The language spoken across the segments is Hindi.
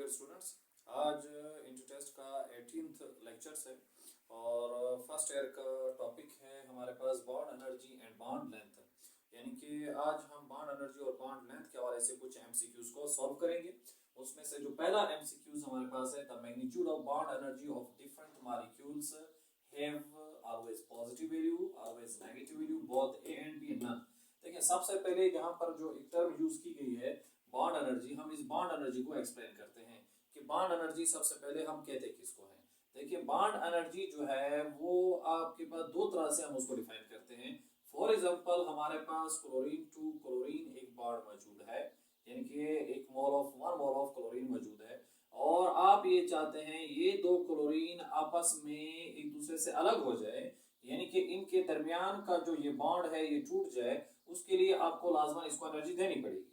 डियर स्टूडेंट्स, आज इंटर टेस्ट का 18th लेक्चर्स है और फर्स्ट ईयर का टॉपिक है हमारे पास bond energy and bond length. यानी कि आज हम बॉन्ड एनर्जी और बॉन्ड लेंथ के हवाले से कुछ एमसीक्यूज को सॉल्व करेंगे। उसमें से जो पहला एमसीक्यूज हमारे पास है, the magnitude of bond energy of different molecules have always positive value, always negative value, both A and B none. देखिए, सबसे पहले यहाँ पर जो एक टर्म यूज की गई है बॉन्ड एनर्जी, हम इस बॉन्ड एनर्जी को एक्सप्लेन करते हैं कि बॉन्ड एनर्जी सबसे पहले हम कहते किसको हैं। देखिए, बॉन्ड एनर्जी जो है वो आपके पास दो तरह से हम उसको डिफाइन करते हैं। फॉर एग्जांपल, हमारे पास क्लोरीन टू क्लोरीन एक बॉन्ड मौजूद है, यानी कि एक वन मोल ऑफ क्लोरीन मौजूद है और आप ये चाहते हैं ये दो क्लोरीन आपस में एक दूसरे से अलग हो जाए, यानी कि इनके दरमियान का जो ये बॉन्ड है ये टूट जाए। उसके लिए आपको लाजमन इसको एनर्जी देनी पड़ेगी।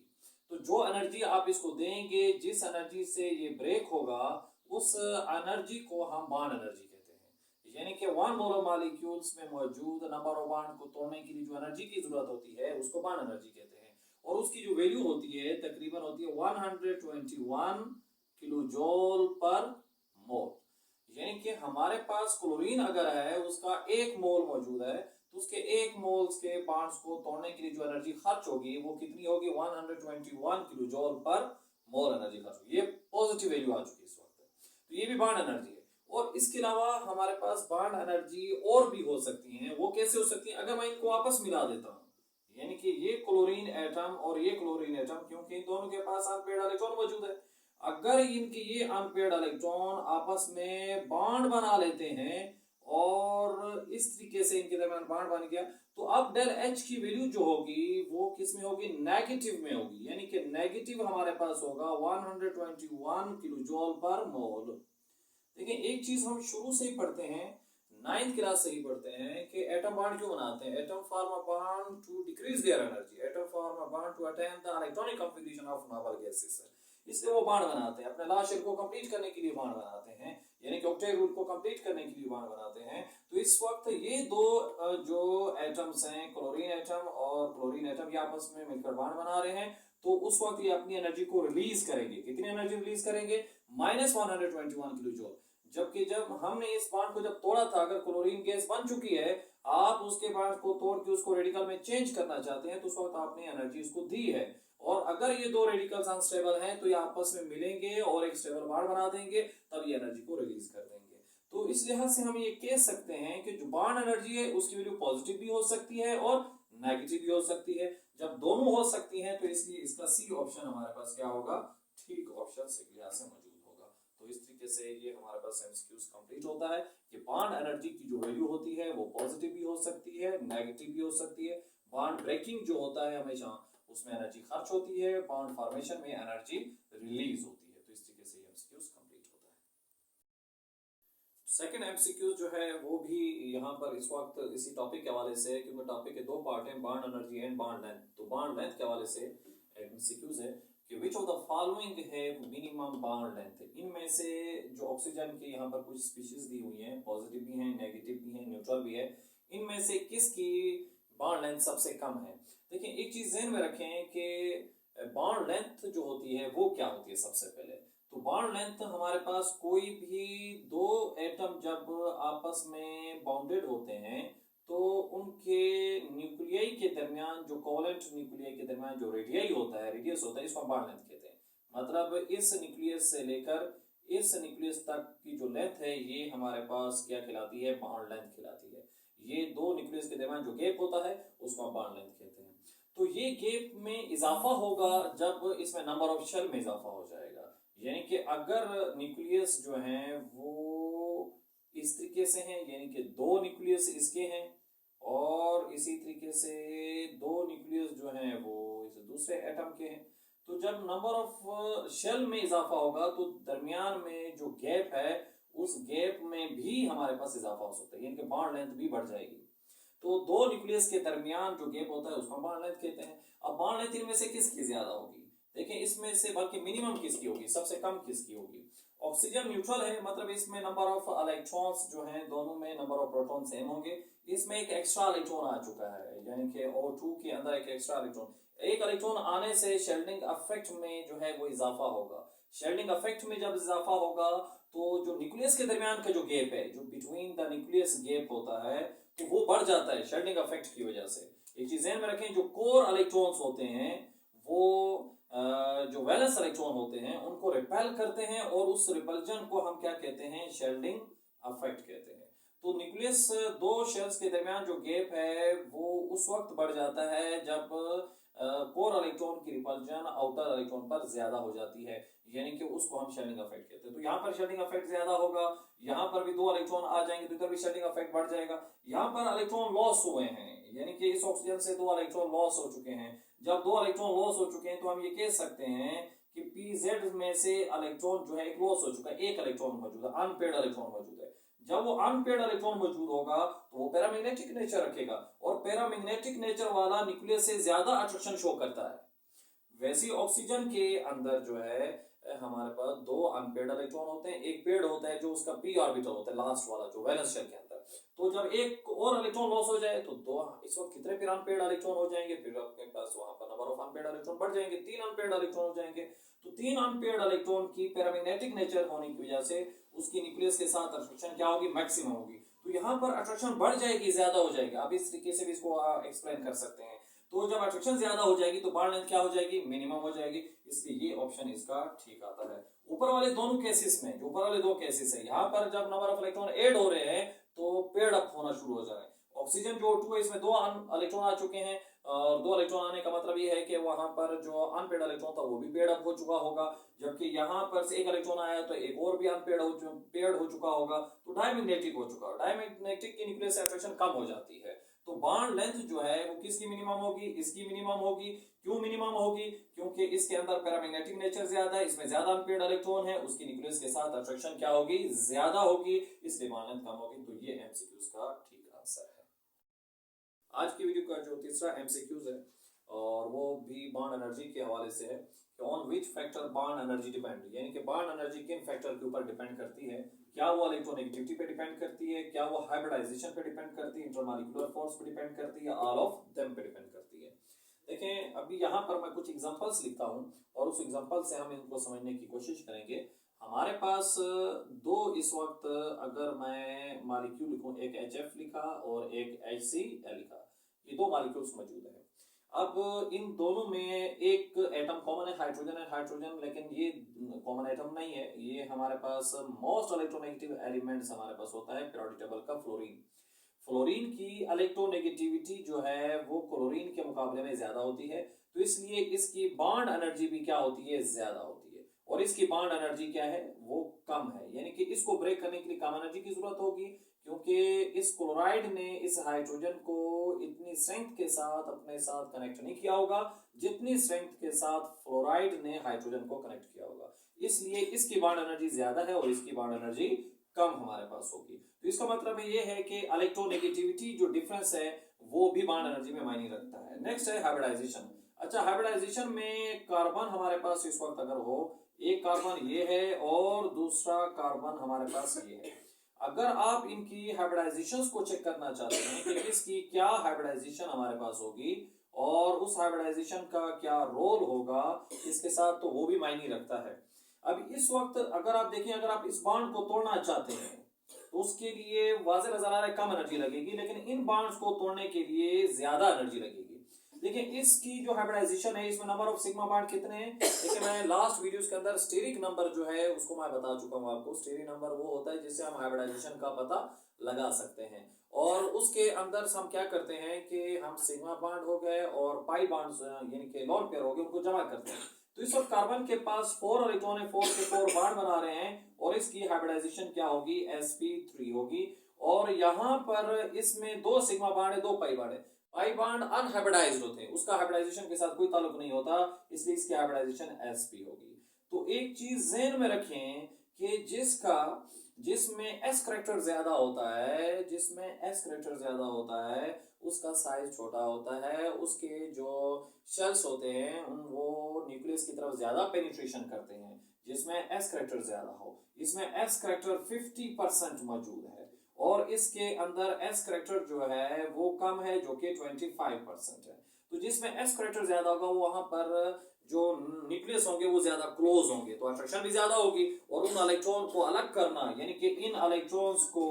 तो जो एनर्जी आप इसको देंगे, जिस एनर्जी से ये ब्रेक होगा, उस एनर्जी को हम बॉन्ड एनर्जी कहते हैं। यानी कि वन मोलर मॉलिक्यूल्स में मौजूद नंबर ऑफ बॉन्ड को तोड़ने के लिए जो एनर्जी की जरूरत होती है उसको बॉन्ड एनर्जी कहते हैं और उसकी जो वैल्यू होती है तकरीबन होती है 121 किलो जूल पर मोल। यानी कि हमारे पास क्लोरीन अगर है उसका एक मोल मौजूद है तो उसके एक मोल्स के बॉन्ड्स को तोड़ने के लिए जो एनर्जी खर्च होगी वो कितनी होगी, 121 किलो जूल पर मोल एनर्जी खर्च होगी। ये पॉजिटिव वैल्यू आ चुकी है इस वक्त, तो ये भी बॉन्ड एनर्जी है। और इसके अलावा हमारे पास बॉन्ड एनर्जी और भी हो सकती है। वो कैसे हो सकती है? अगर मैं इनको आपस मिला देता हूँ, यानी कि ये क्लोरीन एटम और ये क्लोरीन एटम, क्योंकि इन दोनों के पास अनपेयर्ड इलेक्ट्रॉन मौजूद है, अगर इनके ये अनपेयर्ड इलेक्ट्रॉन आपस में बॉन्ड बना लेते हैं और इस तरीके से इनके दरमियान बॉन्ड बन गया, तो अब डेल एच की वैल्यू जो होगी वो किस में होगी? नेगेटिव में होगी। यानी कि नेगेटिव हमारे पास होगा 121 किलो जूल पर मोल। देखिए, एक चीज हम शुरू से ही पढ़ते हैं, 9th क्लास से ही पढ़ते हैं कि एटम बॉन्ड क्यों बनाते हैं। Atom form a bond to decrease their energy, atom form a bond to attain the electronic configuration of noble gases. इसलिए वो बॉन्ड बनाते हैं, अपने लास्ट शेल को कंप्लीट करने के लिए बॉन्ड बनाते हैं, यानी कि ऑक्टेट रूल को कंप्लीट करने के लिए बॉन्ड बनाते हैं। तो इस वक्त ये दो जो एटम्स हैं, क्लोरीन एटम और क्लोरीन एटम, ये आपस में मिलकर बॉन्ड बना रहे हैं। तो उस वक्त ये अपनी एनर्जी को रिलीज करेंगे। कितनी एनर्जी रिलीज करेंगे? -121 किलो जूल। जबकि जब हमने इस बॉन्ड को जब तोड़ा था, अगर क्लोरीन गैस बन चुकी है, आप उसके बॉन्ड को तोड़ के उसको रेडिकल में चेंज करना चाहते हैं, तो उस वक्त आपने एनर्जी उसको दी है। और अगर ये दो रेडिकल्स अनस्टेबल हैं तो ये आपस में मिलेंगे और एक स्टेबल बॉन्ड बना देंगे, तब ये एनर्जी को रिलीज कर देंगे। तो इस लिहाज से हम ये कह सकते हैं कि जो बॉन्ड एनर्जी है उसकी वैल्यू पॉजिटिव भी हो सकती है और नेगेटिव भी हो सकती है। जब दोनों हो सकती हैं तो इसलिए इसका सी ऑप्शन हमारे पास क्या होगा? ठीक ऑप्शन से लिहाज से मौजूद होगा। तो इस तरीके से ये हमारे पास एमसीक्यूज कंप्लीट होता है कि बॉन्ड एनर्जी की जो वैल्यू होती है वो पॉजिटिव भी हो सकती है, नेगेटिव भी हो सकती है। बॉन्ड ब्रेकिंग जो होता है हमेशा उसमें एनर्जी खर्च होती है, बॉन्ड फॉर्मेशन में एनर्जी रिलीज होती है। तो इस तरीके से एमसीक्यूज कंप्लीट होता है। सेकंड एमसीक्यू जो है वो भी यहाँ पर इस वक्त इसी टॉपिक के हवाले से, क्योंकि टॉपिक के दो पार्ट हैं, bond energy and bond length. तो बॉन्ड लेंथ के हवाले से एमसीक्यूज है कि विच ऑफ द फॉलोइंग है मिनिमम बॉन्ड लेंथ। इनमें से जो ऑक्सीजन की यहाँ पर कुछ स्पीशीज दी हुई हैं, पॉजिटिव भी हैं, नेगेटिव भी हैं, न्यूट्रल भी है, इनमें से किसकी बॉन्ड लेंथ सबसे कम है? देखिए, एक चीज ध्यान में रखें कि बॉन्ड लेंथ जो होती है वो क्या होती है। सबसे पहले तो बॉन्ड लेंथ हमारे पास कोई भी दो एटम जब आपस में बाउंडेड होते हैं तो उनके न्यूक्लियाई के दरमियान, जो कोवेलेंट न्यूक्लियाई के दरमियान जो रेडियाई होता है, रेडियस होता है, इसको बॉन्ड लेंथ कहते हैं। मतलब इस न्यूक्लियस से लेकर इस न्यूक्लियस तक की जो लेंथ है ये हमारे पास क्या कहलाती है? बॉन्ड लेंथ कहलाती है। ये दो न्यूक्लियस के दरमियान जो गैप होता है उसको हम बॉन्ड लेंथ कहते हैं। तो ये गैप में इजाफा होगा जब इसमें नंबर ऑफ शेल में इजाफा हो जाएगा। यानी कि अगर न्यूक्लियस जो हैं वो इस तरीके से हैं, यानी कि दो न्यूक्लियस इसके हैं और इसी तरीके से दो न्यूक्लियस जो हैं वो इस दूसरे एटम के हैं, तो जब नंबर ऑफ शेल में इजाफा होगा तो दरमियान में जो गैप है उस गैप में भी हमारे पास इजाफा हो सकता है, यानी कि बॉन्ड लेंथ भी बढ़ जाएगी। तो दो न्यूक्लियस के दरमियान जो गैप होता है उसको बॉन्ड लेंथ कहते हैं। अब बॉन्ड लेंथ इनमें से किसकी ज्यादा होगी? देखिए, इसमें से बल्कि मिनिमम किसकी होगी, सबसे कम किसकी होगी? ऑक्सीजन न्यूट्रल है, मतलब इसमें नंबर ऑफ इलेक्ट्रॉन्स जो हैं दोनों में नंबर ऑफ प्रोटॉन सेम होंगे। इसमें एक एक्स्ट्रा इलेक्ट्रॉन आ चुका है, यानी कि O2 के अंदर एक एक्स्ट्रा इलेक्ट्रॉन, एक इलेक्ट्रॉन आने से शेल्डिंग इफेक्ट में जो है वो इजाफा होगा। शेल्डिंग इफेक्ट में जब इजाफा होगा तो जो न्यूक्लियस के दरमियान का जो गैप है, जो बिटवीन द न्यूक्लियस गैप होता है, तो वो बढ़ जाता है शेल्डिंग इफेक्ट की वजह से। एक चीज ध्यान में रखें, जो कोर इलेक्ट्रॉन्स होते हैं वो जो वैलेंस इलेक्ट्रॉन होते हैं उनको रिपेल करते हैं, और उस रिपल्जन को हम क्या कहते हैं, शेल्डिंग इफेक्ट कहते हैं। तो न्यूक्लियस दो शेल्स के दरमियान जो गैप है वो उस वक्त बढ़ जाता है जब कोर इलेक्ट्रॉन की रिपल्जन आउटर इलेक्ट्रॉन पर ज्यादा हो जाती है, यानी कि उसको हम शेल्डिंग इफेक्ट कहते हैं। तो यहाँ पर शेल्डिंग इफेक्ट ज्यादा होगा, यहाँ पर भी दो इलेक्ट्रॉन आ जाएंगे तो इधर भी शेल्डिंग इफेक्ट बढ़ जाएगा। यहाँ पर इलेक्ट्रॉन लॉस हुए हैं, यानी कि इस ऑक्सीजन से दो इलेक्ट्रॉन लॉस हो चुके हैं। जब दो इलेक्ट्रॉन लॉस हो चुके हैं तो हम ये कह सकते हैं कि पीजेड में से इलेक्ट्रॉन जो है एक लॉस हो चुका है, एक इलेक्ट्रॉन मौजूद है, अनपेड इलेक्ट्रॉन मौजूद है। जब वो अनपेड इलेक्ट्रॉन मौजूद होगा तो वो पैरामैग्नेटिक नेचर रखेगा, और पैरामैग्नेटिक नेचर वाला न्यूक्लियस से ज्यादा अट्रैक्शन शो करता है। वैसे ऑक्सीजन के अंदर जो है हमारे पास दो अनपेड इलेक्ट्रॉन होते हैं, एक पेड होता है जो उसका पी ऑर्बिटल होता है लास्ट वाला जो वैलेंस शेल के अंदर। तो जब एक और इलेक्ट्रॉन लॉस हो जाए तो दो, इस वक्त कितने फिर अनपेड इलेक्ट्रॉन हो जाएंगे, फिर आपके पास वहां पर नंबर ऑफ अनपेड इलेक्ट्रॉन बढ़ जाएंगे, 3 अनपेड इलेक्ट्रॉन हो जाएंगे। तो 3 अनपेड इलेक्ट्रॉन की पैरामैग्नेटिक नेचर होने की वजह से उसकी न्यूक्लियस के साथ अट्रैक्शन क्या होगी, मैक्सिमम होगी। तो यहाँ पर अट्रैक्शन बढ़ जाएगी, ज्यादा हो जाएगी। आप इस तरीके से भी इसको एक्सप्लेन कर सकते हैं। तो जब अट्रैक्शन ज्यादा हो जाएगी तो बॉन्ड लेंथ क्या हो जाएगी, मिनिमम हो जाएगी, इसलिए ये ऑप्शन इसका ठीक आता है। ऊपर वाले दोनों केसेस में, जो ऊपर वाले दो केसेस है, यहाँ पर जब नंबर ऑफ इलेक्ट्रॉन ऐड हो रहे हैं तो पेड अप होना शुरू हो जाए। ऑक्सीजन जो O2 है इसमें दो इलेक्ट्रॉन आ चुके हैं, और दो इलेक्ट्रॉन आने का मतलब ये है कि वहां पर जो अनपेड इलेक्ट्रॉन था वो भी पेड अप हो चुका होगा, जबकि यहाँ पर से एक इलेक्ट्रॉन आया तो एक और भी अनपेड हो चुका होगा, तो डायमैग्नेटिक हो चुका है। डायमैग्नेटिक की न्यूक्लियस अट्रैक्शन कम हो जाती है। तो बॉन्ड लेंथ जो है वो किसकी मिनिमम होगी, इसकी मिनिमम होगी। क्यों मिनिमम होगी, क्योंकि इसके अंदर पैरामैग्नेटिक नेचर ज्यादा है, इसमें ज्यादा अनपेड इलेक्ट्रॉन है, उसकी न्यूक्लियस के साथ अट्रैक्शन क्या होगी, ज्यादा होगी, इसलिए बॉन्ड लेंथ कम होगी। तो ये एमसीक्यूज का ठीक आंसर है। आज की वीडियो का जो तीसरा एमसीक्यूज है और वो भी बॉन्ड एनर्जी के हवाले से है कि on which factor bond energy depend, यानी कि बॉन्ड एनर्जी किन फैक्टर के ऊपर डिपेंड करती है। क्या वो इलेक्ट्रोनेगेटिविटी पे डिपेंड करती है, क्या वो हाइब्रिडाइजेशन पे डिपेंड करती है, इंटरमॉलिक्यूलर फोर्स पे डिपेंड करती है, ऑल ऑफ देम पे डिपेंड करती है। देखें, अभी यहाँ पर मैं कुछ एग्जांपल्स लिखता हूँ और उस एग्जांपल से हम इनको समझने की कोशिश करेंगे। हमारे पास दो, इस वक्त अगर मैं मॉलिक्यूल लिखूं, एक HF लिखा और एक HCl लिखा, ये दो मॉलिक्यूल्स मौजूद है। अब इन दोनों में एक एटम कॉमन है, हाइड्रोजन है, हाइड्रोजन, लेकिन ये कॉमन एटम नहीं है। ये हमारे पास मोस्ट इलेक्ट्रोनेगेटिव एलिमेंट्स हमारे पास होता है पीरियोडिक टेबल का फ्लोरीन। फ्लोरीन की इलेक्ट्रोनेगेटिविटी जो है वो क्लोरीन के मुकाबले में ज्यादा होती है, तो इसलिए इसकी बॉन्ड एनर्जी भी क्या होती है, ज्यादा होती है, और इसकी बॉन्ड एनर्जी क्या है, वो कम है। यानी कि इसको ब्रेक करने के लिए कम एनर्जी की जरूरत होगी, क्योंकि इस क्लोराइड ने इस हाइड्रोजन को इतनी स्ट्रेंथ के साथ अपने साथ कनेक्ट नहीं किया होगा जितनी स्ट्रेंथ के साथ फ्लोराइड ने हाइड्रोजन को कनेक्ट किया होगा। इसलिए इसकी बॉन्ड एनर्जी ज्यादा है और इसकी बॉन्ड एनर्जी कम हमारे पास होगी। तो इसका मतलब ये है कि इलेक्ट्रोनेगेटिविटी जो डिफरेंस है वो भी बॉन्ड एनर्जी में मायने रखता है। नेक्स्ट है हाइब्रिडाइजेशन। अच्छा, हाइब्रिडाइजेशन में कार्बन हमारे पास इस वक्त अगर हो, एक कार्बन ये है और दूसरा कार्बन हमारे पास ये है, अगर आप इनकी हाइब्रिडाइजेशंस को चेक करना चाहते हैं कि किसकी क्या हाइब्रिडाइजेशन हमारे पास होगी और उस हाइब्रिडाइजेशन का क्या रोल होगा इसके साथ, तो वो भी मायने रखता है। अब इस वक्त अगर आप देखें, अगर आप इस बॉन्ड को तोड़ना चाहते हैं तो उसके लिए वाज़ेह नजर आ रहा है कम एनर्जी लगेगी, लेकिन इन बॉन्ड्स को तोड़ने के लिए ज्यादा एनर्जी लगेगी। लेकिन इसकी जो हाइब्रिडाइजेशन है इसमें नंबर ऑफ सिग्मा बॉन्ड कितने हैं, देखिए मैं लास्ट वीडियोस के अंदर स्टेरिक नंबर जो है उसको मैं बता चुका हूं आपको। स्टेरिक नंबर वो होता है जिससे हम हाइब्रिडाइजेशन का पता लगा सकते हैं, और उसके अंदर हम क्या करते हैं कि हम सिग्मा बॉन्ड हो गए और पाई बॉन्ड्स यानी कि लॉन पेयर हो गए, उनको जमा करते हैं। तो इस वक्त कार्बन के पास 4 इलेक्ट्रॉन है, 4 के 4 बॉन्ड बना रहे हैं, और इसकी हाइब्रिडाइजेशन क्या होगी, sp3 होगी। और यहाँ पर इसमें 2 सिग्मा बॉन्ड है, 2 पाई बॉन्ड है। पाई बॉन्ड अनहाइब्रिडाइज्ड होते हैं, उसका हाइब्रिडाइजेशन के साथ कोई ताल्लुक नहीं होता, इसलिए इसकी हाइब्रिडाइजेशन sp होगी। तो एक चीज ज़हन में रखें कि जिसमें s करेक्टर ज्यादा होता है, जिसमें s करेक्टर ज्यादा होता है उसका साइज छोटा होता है, उसके जो शेल्स होते हैं वो न्यूक्लियस की तरफ ज्यादा पेनिट्रेशन करते हैं। जिसमें s करेक्टर ज्यादा हो, इसमें s करेक्टर 50% मौजूद है, और इसके अंदर s करेक्टर जो है वो कम है जो कि 25% है। तो जिसमें s करेक्टर ज्यादा होगा वहां पर जो न्यूक्लियस होंगे वो ज्यादा क्लोज होंगे, तो अट्रैक्शन भी ज्यादा होगी। और उन इलेक्ट्रॉन को अलग करना, यानी कि इन इलेक्ट्रॉन्स को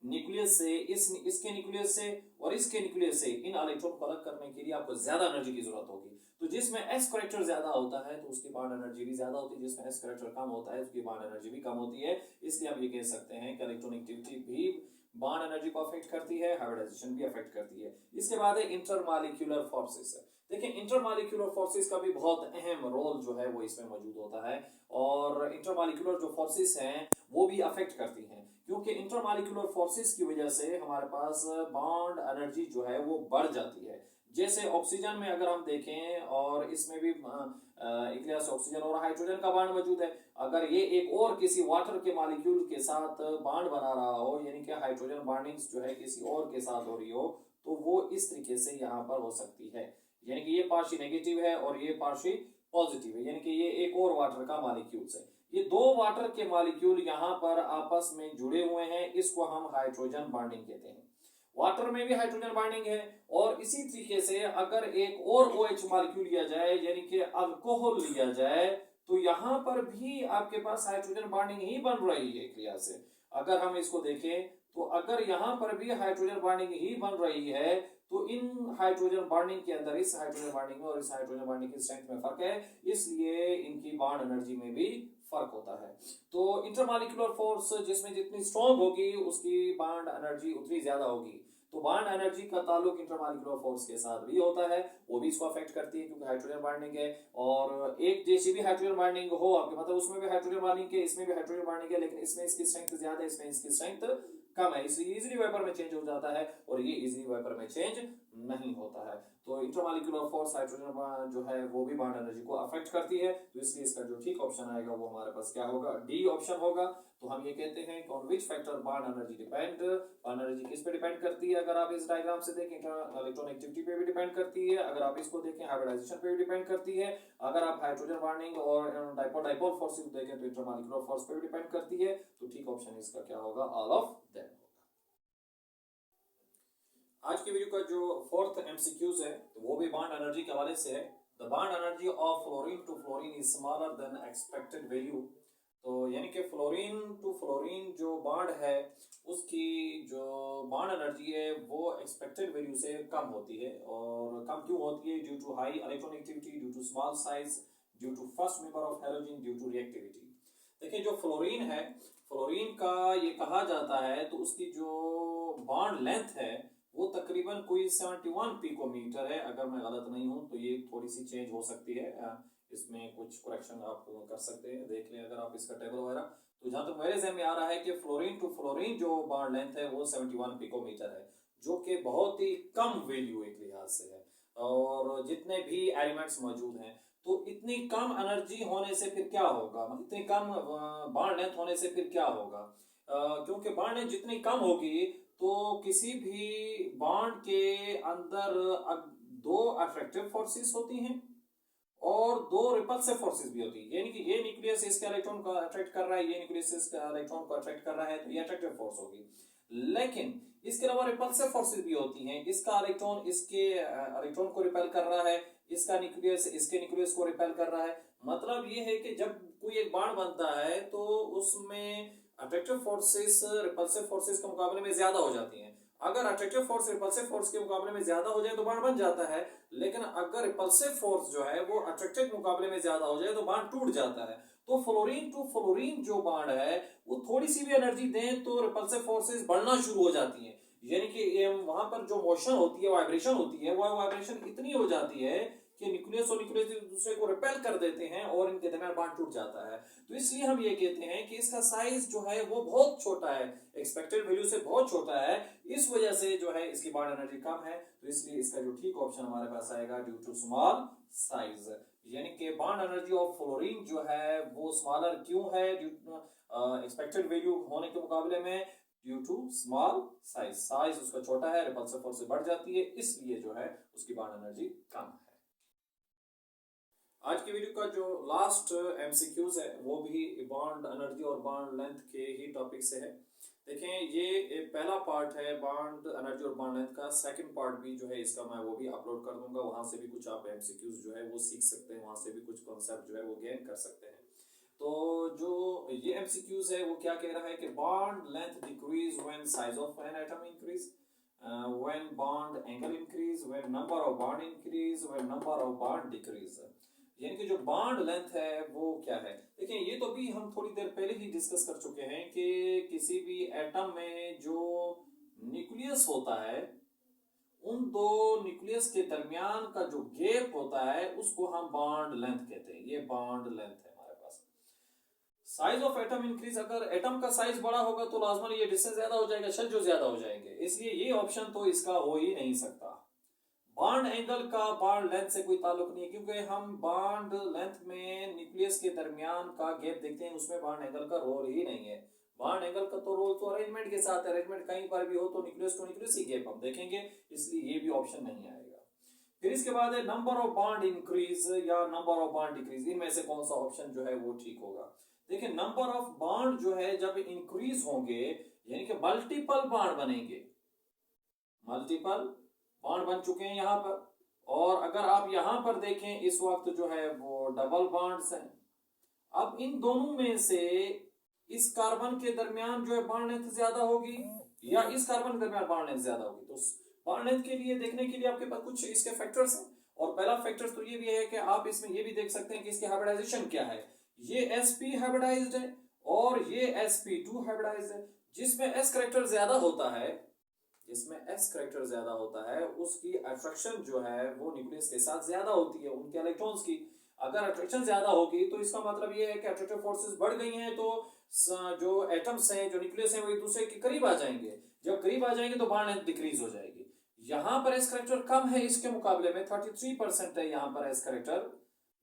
न्यूक्लियस से, इसके न्यूक्लियस से और इसके न्यूक्लियस से इन इलेक्ट्रॉन को अलग करने के लिए आपको ज्यादा एनर्जी की जरूरत होगी। तो जिसमें एस करेक्टर ज्यादा होता है तो उसकी बाउंड एनर्जी भी ज्यादा होती है, जिसमें एस करेक्टर कम होता है उसकी बाउंड एनर्जी भी कम होती है। इसलिए आप ये कह सकते हैं कि इलेक्ट्रोनेगेटिविटी भी बाउंड एनर्जी को अफेक्ट करती है, हाइब्रिडाइजेशन भी अफेक्ट करती है। इसके बाद है इंटरमॉलिक्यूलर फोर्सेस। देखिए इंटरमॉलिक्यूलर फोर्सेस का भी बहुत अहम रोल जो है वो इसमें मौजूद होता है, और इंटरमॉलिक्यूलर जो फोर्सेस हैं वो भी अफेक्ट करती हैं, क्योंकि इंटरमॉलिक्यूलर फोर्सेस की वजह से हमारे पास बॉन्ड एनर्जी जो है वो बढ़ जाती है। जैसे ऑक्सीजन में अगर हम देखें, और इसमें भी एक लिहाज से ऑक्सीजन और हाइड्रोजन का बॉन्ड मौजूद है, अगर ये एक और किसी वाटर के मॉलिक्यूल के साथ बॉन्ड बना रहा हो, यानी कि हाइड्रोजन बॉन्डिंग्स जो है किसी और के साथ हो रही हो, तो वो इस तरीके से यहाँ पर हो सकती है, यानी कि ये पार्शियल नेगेटिव है और ये पार्शियल पॉजिटिव है, यानी कि ये एक और वाटर का मॉलिक्यूल है। ये दो वाटर के मॉलिक्यूल यहाँ पर आपस में जुड़े हुए हैं, इसको हम हाइड्रोजन बॉन्डिंग कहते हैं। वाटर में भी हाइड्रोजन बॉन्डिंग है, और इसी तरीके से अगर एक और OH मॉलिक्यूल लिया जाए, यानी कि अल्कोहल लिया जाए, तो यहाँ पर भी आपके पास हाइड्रोजन बॉन्डिंग ही बन रही है। एक लिहाज से अगर हम इसको देखें, तो अगर यहाँ पर भी हाइड्रोजन बॉन्डिंग ही बन रही है, तो इन हाइड्रोजन बॉन्डिंग के अंदर, इस हाइड्रोजन बॉन्डिंग में और इस हाइड्रोजन बॉन्डिंग की स्ट्रेंथ में फर्क है, इसलिए इनकी बॉन्ड एनर्जी में भी फर्क होता है। तो इंटरमॉलिक्यूलर फोर्स जिसमें जितनी स्ट्रॉन्ग होगी उसकी बॉन्ड एनर्जी उतनी ज्यादा होगी। तो बॉन्ड एनर्जी का ताल्लुक इंटरमॉलिक्यूलर फोर्स के साथ भी होता है, वो भी इसको अफेक्ट करती है, क्योंकि हाइड्रोजन बॉन्डिंग है। और एक जैसी भी हाइड्रोजन बॉन्डिंग हो आपके, मतलब उसमें भी हाइड्रोजन बॉन्डिंग है, इसमें भी हाइड्रोजन बॉन्डिंग है, लेकिन इसमें इसकी स्ट्रेंथ ज्यादा है, इसमें इसकी स्ट्रेंथ कम है, इसलिए इजीली वेपर में चेंज हो जाता है और ये इजीली वेपर में चेंज नहीं होता है। तो इंटरमॉलिक्यूलर फोर्स हाइड्रोजन जो है वो भी बॉन्ड एनर्जी को अफेक्ट करती है, तो इसलिए इसका जो ठीक ऑप्शन आएगा वो हमारे पास क्या होगा, डी ऑप्शन होगा। तो हम ये कहते हैं कि on which factor bond energy depend, bond energy किस पे डिपेंड करती है। अगर आप इस डायग्राम से देखें, इलेक्ट्रोनेगेटिविटी पे भी डिपेंड करती है, अगर आप इसको देखें हाइब्रिडाइजेशन पे भी डिपेंड करती है, अगर आप हाइड्रोजन बॉन्डिंग और डाइपोल डाइपोल फोर्स देखें तो इंटरमॉलिक्यूलर फोर्स पे भी डिपेंड करती है। तो ठीक ऑप्शन इसका क्या होगा, ऑल ऑफ देम। आज की वीडियो का जो फोर्थ एमसीक्यूज है वो भी बॉन्ड एनर्जी के हवाले से है। The bond energy of fluorine to fluorine is smaller than expected value. तो यानी कि फ्लोरीन टू फ्लोरीन जो बॉन्ड है उसकी जो बॉन्ड एनर्जी है वो एक्सपेक्टेड वैल्यू से कम होती है। और कम क्यों होती है? Due to high electronegativity, due to small size, due to first member of halogen, due to reactivity. देखिए जो फ्लोरीन है, फ्लोरीन का ये कहा जाता है तो उसकी जो बॉन्ड लेंथ है वो तकरीबन कोई 71 पिकोमीटर है। अगर मैं गलत नहीं हूं तो ये थोड़ी सी चेंज हो सकती है, इसमें कुछ करेक्शन आप कर सकते हैं, देख लें अगर आप इसका टेबल वगैरह। तो जहां तक मेरे ज़हन में आ रहा है कि फ्लोरीन टू फ्लोरीन जो बॉन्ड लेंथ है वो 71 पिकोमीटर है, जो कि बहुत ही कम वैल्यू एक लिहाज से है। और जितने भी एलिमेंट्स मौजूद हैं, तो इतनी कम एनर्जी होने से फिर क्या होगा, इतनी कम बॉन्ड लेंथ होने से फिर क्या होगा? क्योंकि बॉन्ड लेंथ जितनी कम होगी तो किसी भी बॉन्ड के अंदर दो अट्रैक्टिव फोर्सेस होती हैं और दो रिपल्सिव फोर्सेस भी होती है, यानी कि ये न्यूक्लियस इसके इलेक्ट्रॉन को अट्रैक्ट कर रहा है, ये न्यूक्लियस इसके इलेक्ट्रॉन को अट्रैक्ट कर रहा है, तो ये अट्रैक्टिव फोर्स होगी। लेकिन इसके अलावा रिपल्सिव फोर्सेस भी होती हैं, इसका इलेक्ट्रॉन इसके इलेक्ट्रॉन को रिपेल कर रहा है, इसका न्यूक्लियस इसके न्यूक्लियस को रिपेल कर रहा है। मतलब ये है कि जब कोई एक बॉन्ड बनता है तो उसमें अट्रैक्टिव फोर्सेस रिपल्सिव फोर्सेस के मुकाबले में ज्यादा हो जाती हैं। अगर अट्रैक्टिव फोर्स रिपल्सिव फोर्स के मुकाबले में ज्यादा हो जाए तो बॉन्ड बन जाता है, लेकिन अगर रिपल्सिव फोर्स जो है वो अट्रैक्टिव के मुकाबले में ज्यादा हो जाए तो बॉन्ड टूट जाता है। तो फ्लोरीन टू फ्लोरीन जो बॉन्ड है वो थोड़ी सी भी एनर्जी दें तो रिपल्सिव फोर्सेस बढ़ना शुरू हो जाती हैं, यानी कि वहां पर जो मोशन होती है, वाइब्रेशन होती है, वो वाइब्रेशन इतनी हो जाती है कि न्यूक्लियस और न्यूक्लियस एक दूसरे को रिपेल कर देते हैं और इनके दरमियान बॉन्ड टूट जाता है। तो इसलिए हम ये कहते हैं कि इसका साइज जो है वो बहुत छोटा है, एक्सपेक्टेड वैल्यू से बहुत छोटा है, इस वजह से जो है इसकी बॉन्ड एनर्जी कम है। तो इसलिए इसका जो ठीक ऑप्शन हमारे पास आएगा ड्यू टू स्मॉल साइज, यानी कि बॉन्ड एनर्जी ऑफ फ्लोरीन जो है वो स्मॉलर क्यों है ड्यू एक्सपेक्टेड वैल्यू होने के मुकाबले में, due to small size, size उसका छोटा है, रिपल्सिव फोर्स से बढ़ जाती है, इसलिए जो है उसकी बॉन्ड एनर्जी कम है। आज की वीडियो का जो लास्ट एमसीक्यूज है वो भी बॉन्ड एनर्जी और बॉन्ड लेंथ के ही टॉपिक से है। देखें ये एक पहला पार्ट है बॉन्ड एनर्जी और बॉन्ड लेंथ का। सेकंड पार्ट भी जो है इसका मैं वो भी अपलोड कर दूंगा, वहां से भी कुछ आप एमसीक्यूज जो है वो सीख सकते हैं, वहां से भी कुछ कॉन्सेप्ट जो है वो गेन कर सकते हैं। तो जो ये एमसीक्यूज है वो क्या कह रहा है कि bond length decrease when size of an atom increase, when bond angle increase, when number of bond increase, when number of bond decrease. यानी कि जो बॉन्ड लेंथ है वो क्या है। देखिए ये तो भी हम थोड़ी देर पहले ही डिस्कस कर चुके हैं कि किसी भी एटम में जो न्यूक्लियस होता है उन दो न्यूक्लियस के दरमियान का जो गैप होता है उसको हम बॉन्ड लेंथ कहते हैं। ये बॉन्ड लेंथ है हमारे पास। साइज ऑफ एटम इंक्रीज, अगर एटम का साइज बड़ा होगा तो लाजमन ये डिस्टेंस ज्यादा हो जाएगा, शेल ज्यादा हो जाएंगे, इसलिए ये ऑप्शन तो इसका हो ही नहीं सकता। बॉन्ड एंगल का बॉन्ड लेंथ से कोई ताल्लुक नहीं है, क्योंकि हम बॉन्ड लेंथ में न्यूक्लियस के दरमियान का गैप देखते हैं, उसमें बॉन्ड एंगल का रोल ही नहीं है। बॉन्ड एंगल का तो रोल तो अरेंजमेंट के साथ है, अरेंजमेंट कहीं पर भी हो तो न्यूक्लियस ही गैप हम देखेंगे, इसलिए ये भी ऑप्शन नहीं आएगा। फिर इसके बाद है नंबर ऑफ बॉन्ड इंक्रीज या नंबर ऑफ बॉन्ड डिक्रीज, इनमें से कौन सा ऑप्शन जो है वो ठीक होगा। देखिए नंबर ऑफ बॉन्ड जो है जब इंक्रीज होंगे यानी कि मल्टीपल बॉन्ड बनेंगे, मल्टीपल बॉन्ड बन चुके हैं यहां पर, और अगर आप यहां पर देखें इस वक्त जो है वो डबल बॉन्ड्स हैं। अब इन दोनों में से इस कार्बन के दरमियान जो है बॉन्ड लेंथ ज्यादा होगी या इस कार्बन के दरमियान बॉन्ड लेंथ ज्यादा होगी। तो बॉन्ड लेंथ के लिए देखने के लिए आपके पास कुछ इसके फैक्टर्स हैं, और पहला फैक्टर तो ये भी है कि आप इसमें ये भी देख सकते हैं कि इसकी हाइब्रिडाइजेशन क्या है। ये sp हाइब्रिडाइज्ड है और ये sp2 हाइब्रिडाइज्ड है। जिसमें s करेक्टर ज्यादा होता है, जिसमें s करेक्टर ज्यादा होता है उसकी अट्रैक्शन जो है वो न्यूक्लियस के साथ ज्यादा होती है उनके इलेक्ट्रॉन्स की। अगर अट्रैक्शन ज्यादा होगी तो इसका मतलब ये है कि अट्रैक्टिव फोर्सेस बढ़ गई हैं, तो जो एटम्स हैं जो न्यूक्लियस हैं वो एक दूसरे के करीब आ जाएंगे। जब करीब आ जाएंगे तो बॉन्ड लेंथ डिक्रीज हो जाएगी। यहाँ पर एस करेक्टर कम है इसके मुकाबले में, 33% है यहाँ पर एस करेक्टर,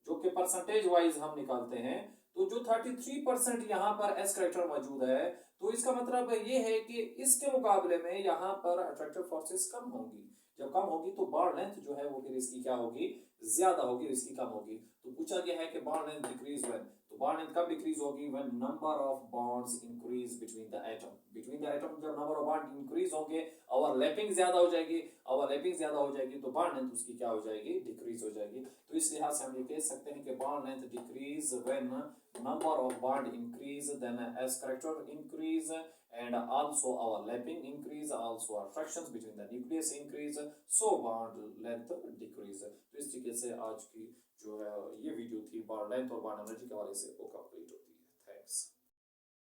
जो कि परसेंटेज वाइज हम निकालते हैं। तो जो 33% यहाँ पर एस करेक्टर मौजूद है, तो इसका मतलब ये है कि इसके मुकाबले में यहाँ पर अट्रैक्टिव फोर्सेस कम होंगी। जब कम होगी तो बॉन्ड लेंथ जो है वो फिर इसकी क्या होगी, ज्यादा होगी, इसकी कम होगी। तो पूछा गया है कि बॉन्ड लेंथ डिक्रीज व्हेन, तो बॉन्ड लेंथ कब डिक्रीज होगी, when number of bonds increase between the atom. Between the atom जब नंबर ऑफ बॉन्ड इंक्रीज होंगे, ओवरलैपिंग ज्यादा हो जाएगी, ओवरलैपिंग ज्यादा हो जाएगी तो बॉन्ड लेंथ उसकी क्या हो जाएगी, डिक्रीज हो जाएगी। तो इस लिहाज से हम ये कह सकते हैं कि bond length decrease when number of bond increase, then s character increase, and also overlapping increase, also attractions between the nucleus increase, so bond length decrease। तो इस तरीके से आज की जो है ये वीडियो थी बॉन्ड लेंथ और बॉन्ड एनर्जी के हवाले से वो कंप्लीट होती है। थैंक्स।